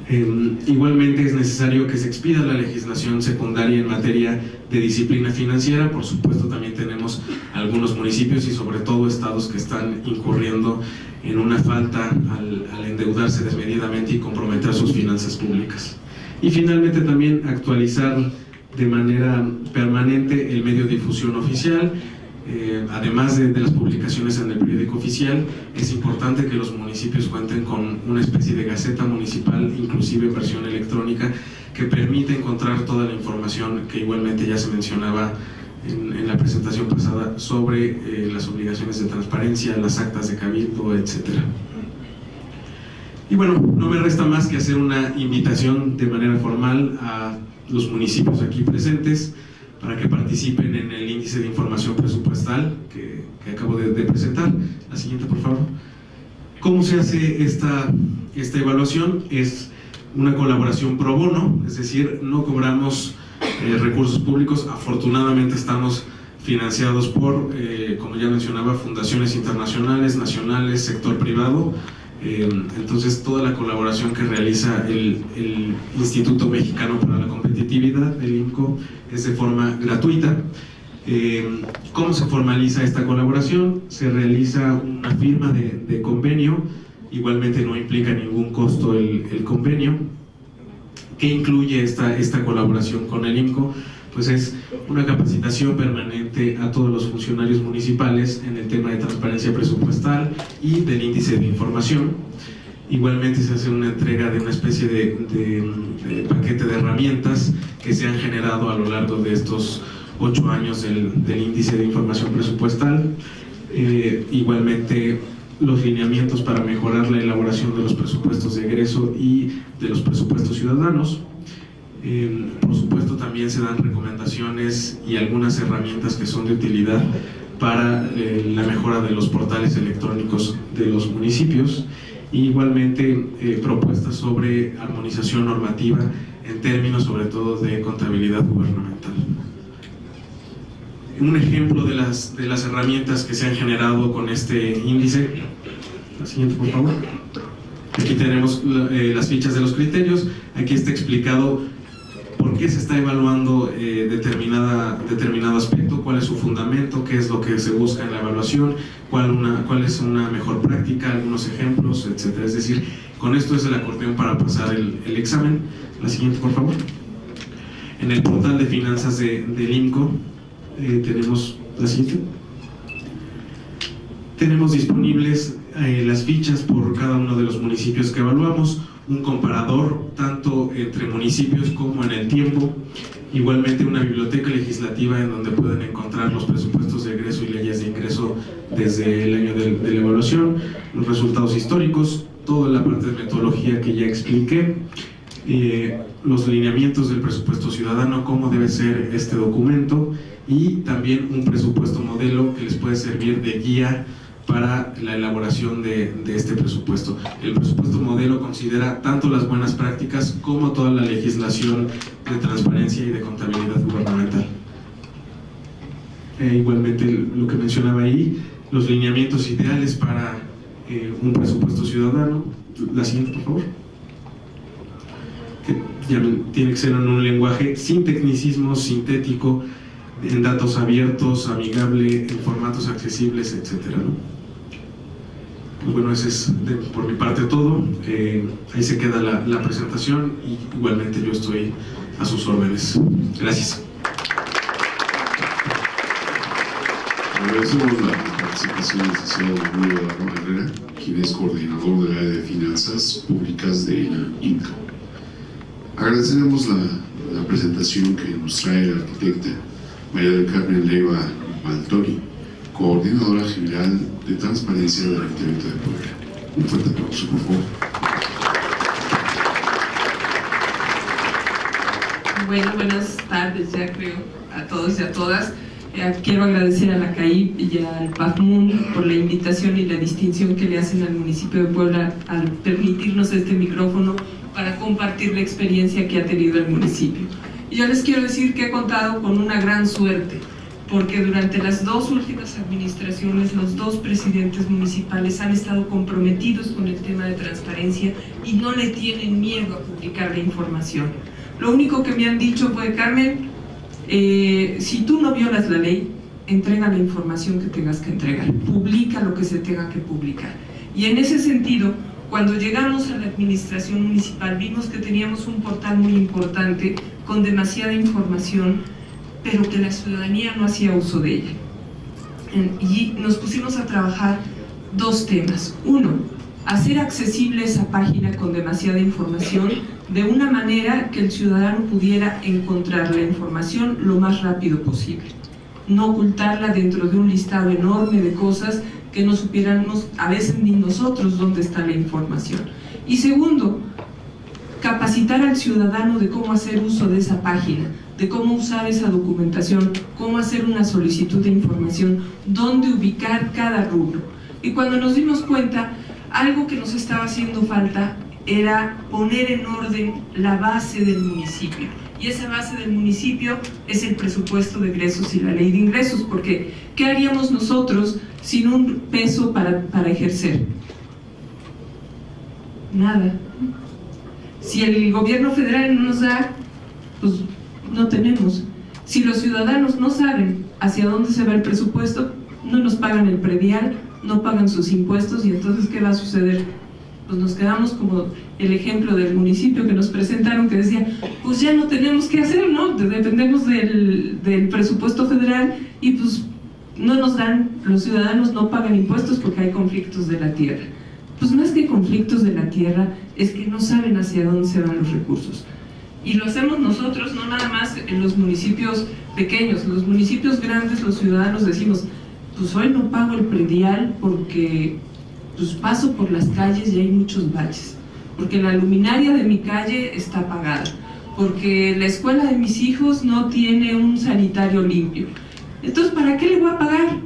C: Igualmente es necesario que se expida la legislación secundaria en materia de disciplina financiera. Por supuesto, también tenemos algunos municipios y sobre todo estados que están incurriendo en una falta al endeudarse desmedidamente y comprometer sus finanzas públicas. Y finalmente también actualizar de manera permanente el medio de difusión oficial. Además de las publicaciones en el periódico oficial, es importante que los municipios cuenten con una especie de gaceta municipal, inclusive en versión electrónica, que permite encontrar toda la información que igualmente ya se mencionaba en la presentación pasada sobre las obligaciones de transparencia, las actas de cabildo, etc. Y bueno, no me resta más que hacer una invitación de manera formal a los municipios aquí presentes para que participen en el índice de información presupuestal que acabo de presentar. La siguiente, por favor. ¿Cómo se hace esta evaluación? Es una colaboración pro bono, es decir, no cobramos recursos públicos. Afortunadamente estamos financiados por, como ya mencionaba, fundaciones internacionales, nacionales, sector privado. Entonces toda la colaboración que realiza el Instituto Mexicano para la Competitividad, el INCO, es de forma gratuita. ¿Cómo se formaliza esta colaboración? Se realiza una firma de convenio, igualmente no implica ningún costo el convenio. ¿Qué incluye esta colaboración con el INCO? Pues es una capacitación permanente a todos los funcionarios municipales en el tema de transparencia presupuestal y del índice de información. Igualmente se hace una entrega de una especie de paquete de herramientas que se han generado a lo largo de estos 8 años del índice de información presupuestal. Igualmente los lineamientos para mejorar la elaboración de los presupuestos de egreso y de los presupuestos ciudadanos. Por supuesto también se dan recomendaciones y algunas herramientas que son de utilidad para la mejora de los portales electrónicos de los municipios. Igualmente propuestas sobre armonización normativa en términos sobre todo de contabilidad gubernamental. Un ejemplo de las herramientas que se han generado con este índice. La siguiente, por favor. Aquí tenemos las fichas de los criterios. Aquí está explicado por qué se está evaluando determinado aspecto, cuál es su fundamento, qué es lo que se busca en la evaluación, cuál es una mejor práctica, algunos ejemplos, etc. Es decir, con esto es el acordeón para pasar el examen. La siguiente, por favor. En el portal de finanzas del INCO tenemos la siguiente. Tenemos disponibles las fichas por cada uno de los municipios que evaluamos, un comparador tanto entre municipios como en el tiempo, igualmente una biblioteca legislativa en donde pueden encontrar los presupuestos de egreso y leyes de ingreso desde el año de la evaluación, los resultados históricos, toda la parte de metodología que ya expliqué, los lineamientos del presupuesto ciudadano, cómo debe ser este documento, y también un presupuesto modelo que les puede servir de guía para la elaboración de este presupuesto. El presupuesto modelo considera tanto las buenas prácticas como toda la legislación de transparencia y de contabilidad gubernamental. Igualmente lo que mencionaba ahí, los lineamientos ideales para un presupuesto ciudadano. La siguiente, por favor. Que ya tiene que ser en un lenguaje sin tecnicismos, sintético, en datos abiertos, amigable, en formatos accesibles, etcétera, ¿no? Pues bueno, ese es por mi parte todo. Ahí se queda la presentación y igualmente yo estoy a sus órdenes. Gracias.
A: Agradecemos la participación del licenciado Manuel Guadarrama Herrera, quien es coordinador del área de finanzas públicas del INCO. Agradeceremos la presentación que nos trae la arquitecta María del Carmen Leiva Maltori, coordinadora general de transparencia del Ayuntamiento de Puebla. Un fuerte aplauso, por favor.
D: Bueno, buenas tardes ya creo a todos y a todas. Quiero agradecer a la CAIP y al PAFMUN por la invitación y la distinción que le hacen al municipio de Puebla al permitirnos este micrófono para compartir la experiencia que ha tenido el municipio. Y yo les quiero decir que he contado con una gran suerte, porque durante las dos últimas administraciones los dos presidentes municipales han estado comprometidos con el tema de transparencia y no le tienen miedo a publicar la información. Lo único que me han dicho fue: Carmen, si tú no violas la ley, entrega la información que tengas que entregar, publica lo que se tenga que publicar. Y en ese sentido, cuando llegamos a la administración municipal, vimos que teníamos un portal muy importante con demasiada información, pero que la ciudadanía no hacía uso de ella. Y nos pusimos a trabajar dos temas. Uno, hacer accesible esa página con demasiada información de una manera que el ciudadano pudiera encontrar la información lo más rápido posible. No ocultarla dentro de un listado enorme de cosas que no supiéramos a veces ni nosotros dónde está la información. Y segundo, capacitar al ciudadano de cómo hacer uso de esa página, de cómo usar esa documentación, cómo hacer una solicitud de información, dónde ubicar cada rubro. Y cuando nos dimos cuenta, algo que nos estaba haciendo falta era poner en orden la base del municipio. Y esa base del municipio es el presupuesto de egresos y la ley de ingresos, porque ¿qué haríamos nosotros sin un peso para ejercer? Nada. Si el gobierno federal no nos da, pues no tenemos. Si los ciudadanos no saben hacia dónde se va el presupuesto, no nos pagan el predial, no pagan sus impuestos, y entonces ¿qué va a suceder? Pues nos quedamos como el ejemplo del municipio que nos presentaron, que decía, pues ya no tenemos qué hacer, ¿no? Dependemos del presupuesto federal y pues no nos dan, los ciudadanos no pagan impuestos porque hay conflictos de la tierra. Pues más que conflictos de la tierra, es que no saben hacia dónde se van los recursos. Y lo hacemos nosotros, no nada más en los municipios pequeños. En los municipios grandes los ciudadanos decimos, pues hoy no pago el predial porque pues paso por las calles y hay muchos baches, porque la luminaria de mi calle está apagada, porque la escuela de mis hijos no tiene un sanitario limpio. Entonces, ¿para qué le voy a pagar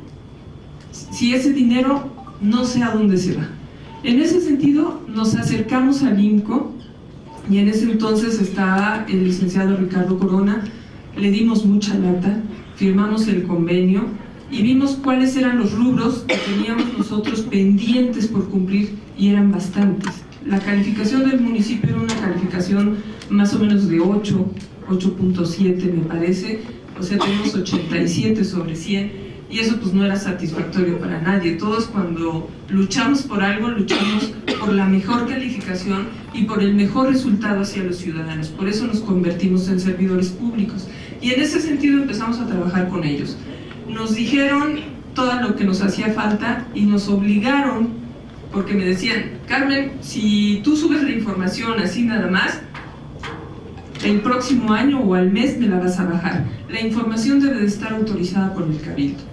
D: si ese dinero no sé a dónde se va? En ese sentido, nos acercamos al INCO, y en ese entonces estaba el licenciado Ricardo Corona, le dimos mucha lata, firmamos el convenio, y vimos cuáles eran los rubros que teníamos nosotros pendientes por cumplir, y eran bastantes. La calificación del municipio era una calificación más o menos de 8, 8.7 me parece, o sea tenemos 87 sobre 100, y eso pues no era satisfactorio para nadie. Todos cuando luchamos por algo, luchamos por la mejor calificación y por el mejor resultado hacia los ciudadanos. Por eso nos convertimos en servidores públicos, y en ese sentido empezamos a trabajar con ellos. Nos dijeron todo lo que nos hacía falta y nos obligaron, porque me decían, Carmen, si tú subes la información así nada más, el próximo año o al mes me la vas a bajar. La información debe de estar autorizada por el Cabildo.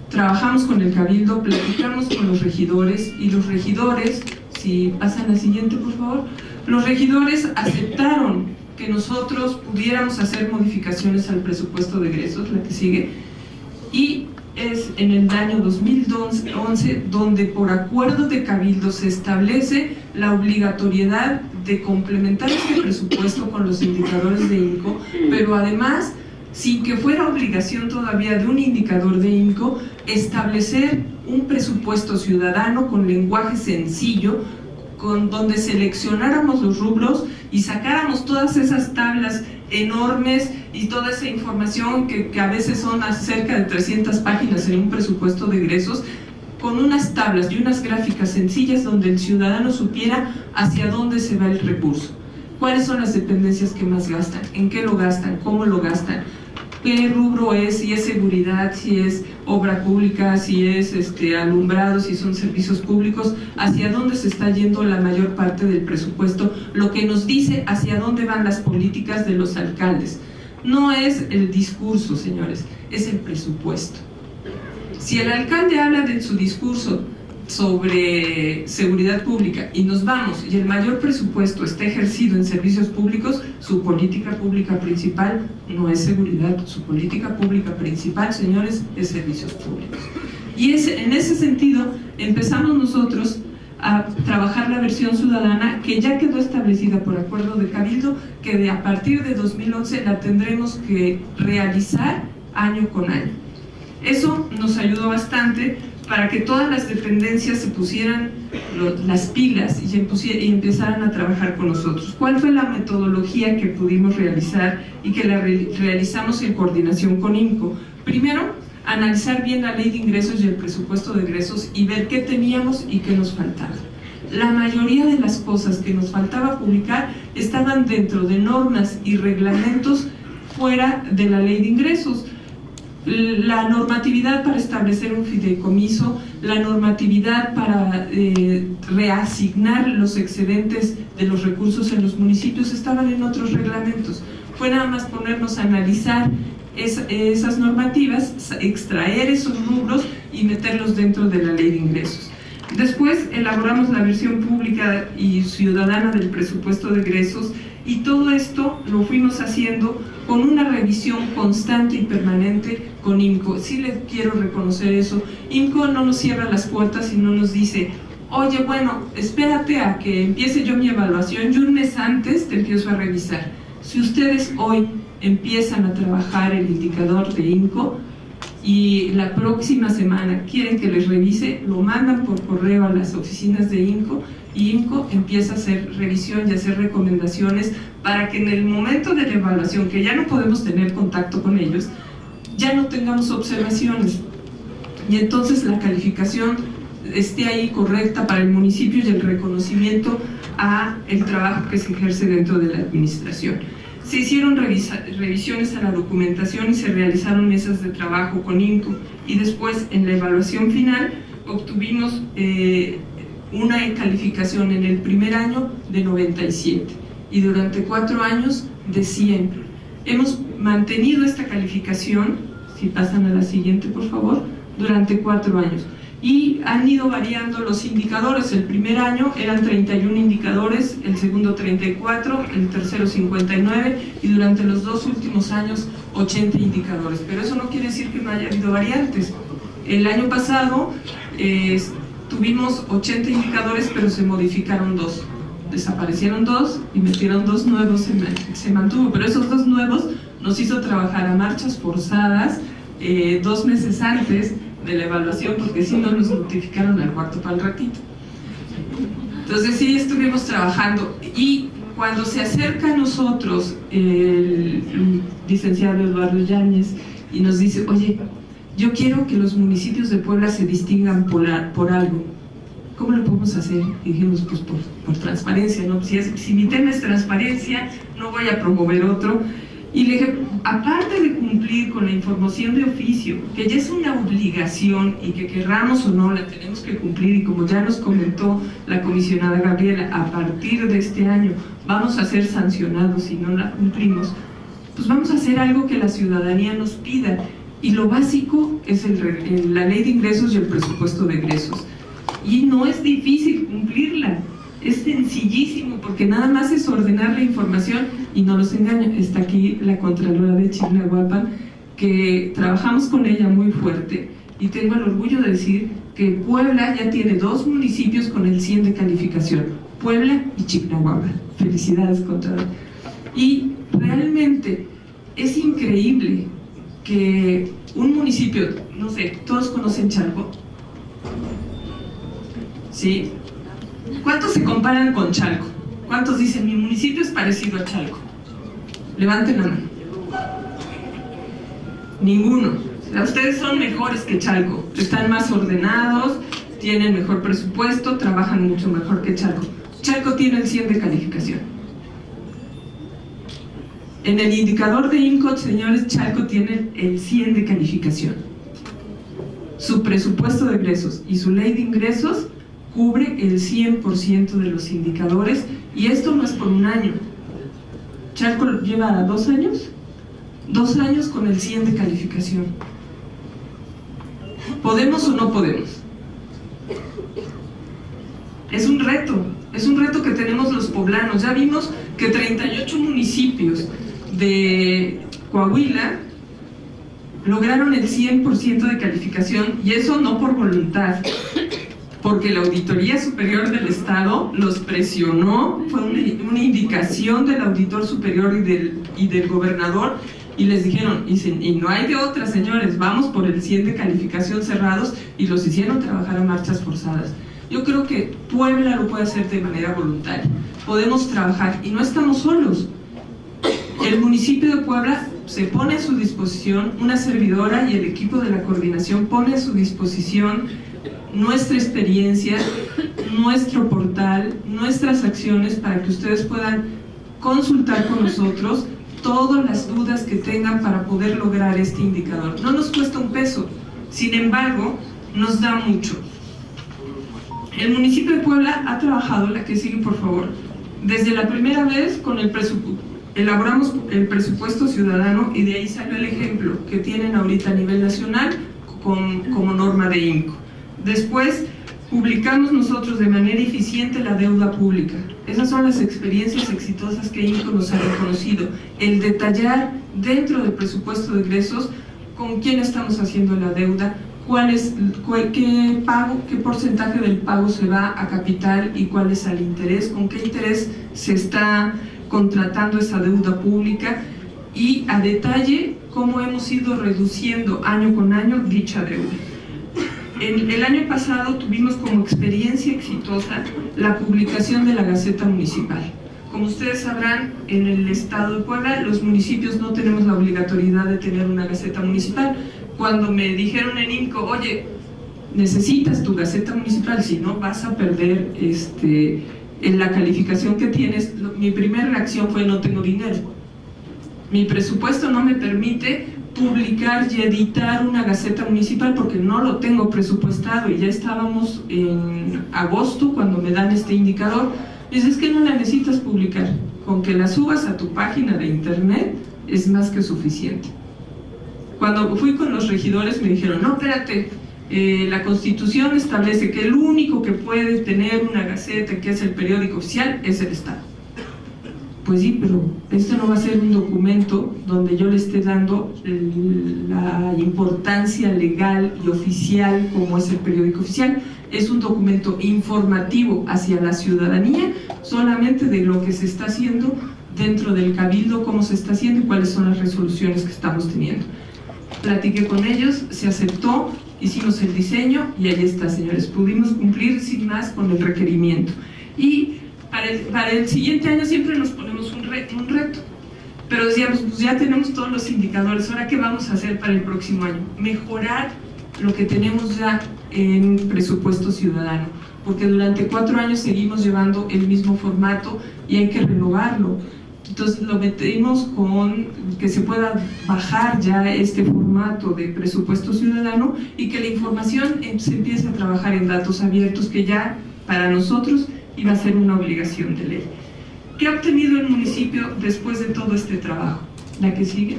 D: Trabajamos con el Cabildo, platicamos con los regidores, y los regidores, si pasan la siguiente por favor, los regidores aceptaron que nosotros pudiéramos hacer modificaciones al presupuesto de egresos, la que sigue, y es en el año 2011 donde por acuerdo de Cabildo se establece la obligatoriedad de complementar este presupuesto con los indicadores de INCO, pero además, sin que fuera obligación todavía de un indicador de INCO, establecer un presupuesto ciudadano con lenguaje sencillo, donde seleccionáramos los rubros y sacáramos todas esas tablas enormes y toda esa información que a veces son cerca de 300 páginas en un presupuesto de egresos, con unas tablas y unas gráficas sencillas donde el ciudadano supiera hacia dónde se va el recurso, cuáles son las dependencias que más gastan, en qué lo gastan, cómo lo gastan, qué rubro es, si es seguridad, si es obra pública, si es alumbrado, si son servicios públicos, hacia dónde se está yendo la mayor parte del presupuesto, lo que nos dice hacia dónde van las políticas de los alcaldes. No es el discurso, señores, es el presupuesto. Si el alcalde habla de su discurso sobre seguridad pública y nos vamos y el mayor presupuesto está ejercido en servicios públicos, su política pública principal no es seguridad, su política pública principal, señores, es servicios públicos. Y en ese sentido empezamos nosotros a trabajar la versión ciudadana, que ya quedó establecida por acuerdo de Cabildo, que a partir de 2011 la tendremos que realizar año con año. Eso nos ayudó bastante para que todas las dependencias se pusieran las pilas y empezaran a trabajar con nosotros. ¿Cuál fue la metodología que pudimos realizar y que la realizamos en coordinación con INCO? Primero, analizar bien la ley de ingresos y el presupuesto de egresos y ver qué teníamos y qué nos faltaba. La mayoría de las cosas que nos faltaba publicar estaban dentro de normas y reglamentos fuera de la ley de ingresos. La normatividad para establecer un fideicomiso, la normatividad para reasignar los excedentes de los recursos en los municipios estaban en otros reglamentos. Fue nada más ponernos a analizar esas normativas, extraer esos rubros y meterlos dentro de la ley de ingresos. Después elaboramos la versión pública y ciudadana del presupuesto de egresos, y todo esto lo fuimos haciendo con una revisión constante y permanente con INCO. Sí les quiero reconocer eso. INCO no nos cierra las puertas y no nos dice: oye, bueno, espérate a que empiece yo mi evaluación, yo un mes antes te empiezo a revisar. Si ustedes hoy empiezan a trabajar el indicador de INCO y la próxima semana quieren que les revise, lo mandan por correo a las oficinas de INCO, y INCO empieza a hacer revisión y a hacer recomendaciones para que en el momento de la evaluación, que ya no podemos tener contacto con ellos, ya no tengamos observaciones, y entonces la calificación esté ahí correcta para el municipio y el reconocimiento a el trabajo que se ejerce dentro de la administración. Se hicieron revisiones a la documentación y se realizaron mesas de trabajo con INCO, y después en la evaluación final obtuvimos una calificación en el primer año de 97 y durante 4 años de 100. Hemos mantenido esta calificación, si pasan a la siguiente por favor, durante 4 años. Y han ido variando los indicadores. El primer año eran 31 indicadores, el segundo 34, el tercero 59 y durante los 2 últimos años 80 indicadores. Pero eso no quiere decir que no haya habido variantes. El año pasado tuvimos 80 indicadores, pero se modificaron 2. Desaparecieron 2 y metieron 2 nuevos, se mantuvo, pero esos 2 nuevos nos hizo trabajar a marchas forzadas 2 meses antes de la evaluación, porque si no nos notificaron al cuarto para el ratito. Entonces sí estuvimos trabajando, y cuando se acerca a nosotros el licenciado Eduardo Yáñez y nos dice: oye, yo quiero que los municipios de Puebla se distingan por algo, ¿cómo lo podemos hacer? Y dijimos: pues por transparencia, ¿no? Si mi tema es transparencia, no voy a promover otro. Y le dije: aparte de cumplir con la información de oficio, que ya es una obligación y que querramos o no la tenemos que cumplir, y como ya nos comentó la comisionada Gabriela, a partir de este año vamos a ser sancionados si no la cumplimos, pues vamos a hacer algo que la ciudadanía nos pida, y lo básico es la ley de ingresos y el presupuesto de egresos, y no es difícil cumplirla. Es sencillísimo, porque nada más es ordenar la información, y no los engaño, está aquí la Contralora de Chignahuapan, que trabajamos con ella muy fuerte, y tengo el orgullo de decir que Puebla ya tiene 2 municipios con el 100 de calificación, Puebla y Chignahuapan. Felicidades, Contralora. Y realmente es increíble que un municipio, no sé, ¿todos conocen Chalco? ¿Sí? ¿Cuántos se comparan con Chalco? ¿Cuántos dicen: mi municipio es parecido a Chalco? Levanten la mano. Ninguno. O sea, ustedes son mejores que Chalco, están más ordenados, tienen mejor presupuesto, trabajan mucho mejor que Chalco. Chalco tiene el 100 de calificación. En el indicador de INCO, señores, Chalco tiene el 100 de calificación. Su presupuesto de egresos y su ley de ingresos cubre el 100% de los indicadores, y esto no es por un año. Chalco lleva 2 años, 2 años con el 100 de calificación. ¿Podemos o no podemos? Es un reto que tenemos los poblanos. Ya vimos que 38 municipios de Coahuila lograron el 100% de calificación, y eso no por voluntad, porque la Auditoría Superior del Estado los presionó. Fue una indicación del Auditor Superior y del Gobernador y les dijeron, y no hay de otra, señores, vamos por el 100 de calificación cerrados, y los hicieron trabajar a marchas forzadas. Yo creo que Puebla lo puede hacer de manera voluntaria, podemos trabajar y no estamos solos. El municipio de Puebla se pone a su disposición, una servidora y el equipo de la coordinación pone a su disposición nuestra experiencia, nuestro portal, nuestras acciones para que ustedes puedan consultar con nosotros todas las dudas que tengan para poder lograr este indicador. No nos cuesta un peso, sin embargo, nos da mucho. El municipio de Puebla ha trabajado, la que sigue por favor, desde la primera vez con el presupuesto. Elaboramos el presupuesto ciudadano y de ahí salió el ejemplo que tienen ahorita a nivel nacional como norma de INCO. Después publicamos nosotros de manera eficiente la deuda pública. Esas son las experiencias exitosas que INCO nos ha reconocido. El detallar dentro del presupuesto de egresos con quién estamos haciendo la deuda, qué porcentaje del pago se va a capital y cuál es al interés, con qué interés se está contratando esa deuda pública y a detalle cómo hemos ido reduciendo año con año dicha deuda. El año pasado tuvimos como experiencia exitosa la publicación de la Gaceta Municipal. Como ustedes sabrán, en el estado de Puebla los municipios no tenemos la obligatoriedad de tener una Gaceta Municipal. Cuando me dijeron en INCO, oye, necesitas tu Gaceta Municipal, si no vas a perder en la calificación que tienes, mi primera reacción fue no tengo dinero. Mi presupuesto no me permite publicar y editar una Gaceta Municipal porque no lo tengo presupuestado y ya estábamos en agosto cuando me dan este indicador. Dices que no la necesitas publicar, con que la subas a tu página de internet es más que suficiente. Cuando fui con los regidores me dijeron, no, espérate, la Constitución establece que el único que puede tener una gaceta, que es el periódico oficial, es el Estado. Pues sí, pero esto no va a ser un documento donde yo le esté dando la importancia legal y oficial como es el periódico oficial. Es un documento informativo hacia la ciudadanía solamente de lo que se está haciendo dentro del cabildo, cómo se está haciendo y cuáles son las resoluciones que estamos teniendo. Platiqué con ellos, se aceptó, hicimos el diseño y ahí está, señores, pudimos cumplir sin más con el requerimiento. Y para el siguiente año siempre nos ponemos un reto, pero decíamos, pues ya tenemos todos los indicadores, ¿ahora qué vamos a hacer para el próximo año? Mejorar lo que tenemos ya en presupuesto ciudadano, porque durante 4 años seguimos llevando el mismo formato y hay que renovarlo. Entonces lo metimos con que se pueda bajar ya este formato de presupuesto ciudadano y que la información se empiece a trabajar en datos abiertos, que ya para nosotros iba a ser una obligación de ley. ¿Qué ha obtenido el municipio después de todo este trabajo? La que sigue.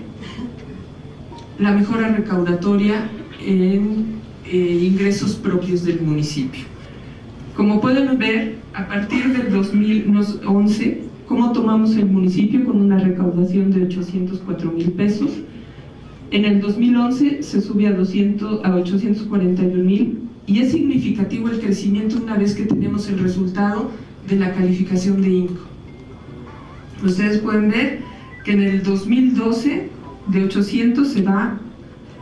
D: La mejora recaudatoria en ingresos propios del municipio. Como pueden ver, a partir del 2011, cómo tomamos el municipio con una recaudación de 804,000 pesos. En el 2011 se sube a 841,000 y es significativo el crecimiento una vez que tenemos el resultado de la calificación de INCO. Ustedes pueden ver que en el 2012 de 800 se va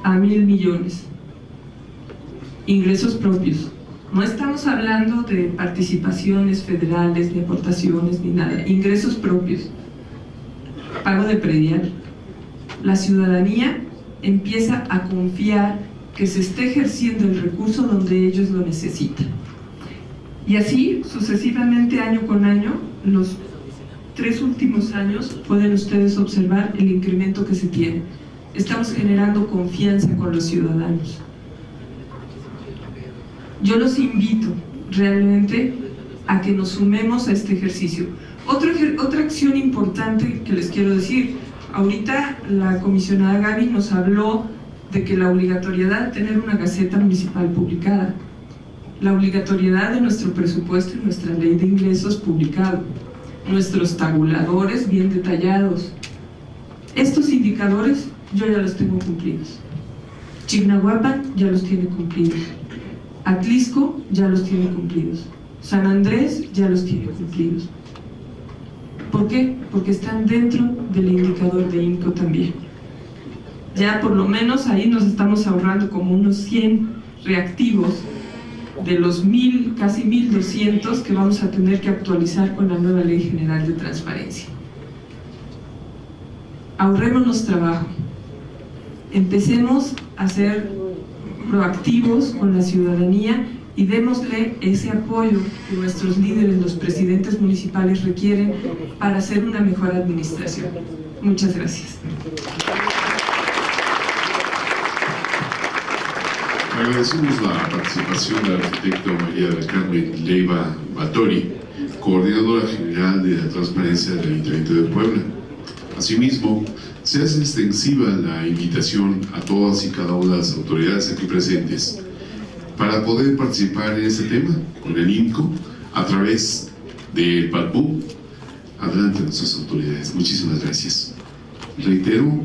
D: a 1,000 millones. Ingresos propios. No estamos hablando de participaciones federales, ni aportaciones, ni nada. Ingresos propios. Pago de predial. La ciudadanía empieza a confiar que se esté ejerciendo el recurso donde ellos lo necesitan. Y así, sucesivamente, año con año, los 3 últimos años, pueden ustedes observar el incremento que se tiene. Estamos generando confianza con los ciudadanos. Yo los invito realmente a que nos sumemos a este ejercicio. Otra acción importante que les quiero decir, ahorita la comisionada Gaby nos habló de que la obligatoriedad de tener una gaceta municipal publicada, la obligatoriedad de nuestro presupuesto y nuestra ley de ingresos publicado, nuestros tabuladores bien detallados. Estos indicadores yo ya los tengo cumplidos. Chignahuapan ya los tiene cumplidos. Atlisco ya los tiene cumplidos. San Andrés ya los tiene cumplidos. ¿Por qué? Porque están dentro del indicador de INCO también. Ya por lo menos ahí nos estamos ahorrando como unos 100 reactivos de los casi 1200 que vamos a tener que actualizar con la nueva Ley General de Transparencia. Ahorrémonos trabajo, empecemos a ser proactivos con la ciudadanía y démosle ese apoyo que nuestros líderes, los presidentes municipales requieren para hacer una mejor administración. Muchas gracias.
A: Agradecemos la participación del arquitecto María del Carmen Leiva Báthory, coordinadora general de la transparencia del Ayuntamiento de Puebla. Asimismo, se hace extensiva la invitación a todas y cada una de las autoridades aquí presentes para poder participar en este tema con el INCO a través del PATMUN. Adelante nuestras autoridades. Muchísimas gracias. Reitero,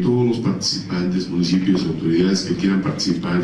A: todos los participantes, municipios, autoridades que quieran participar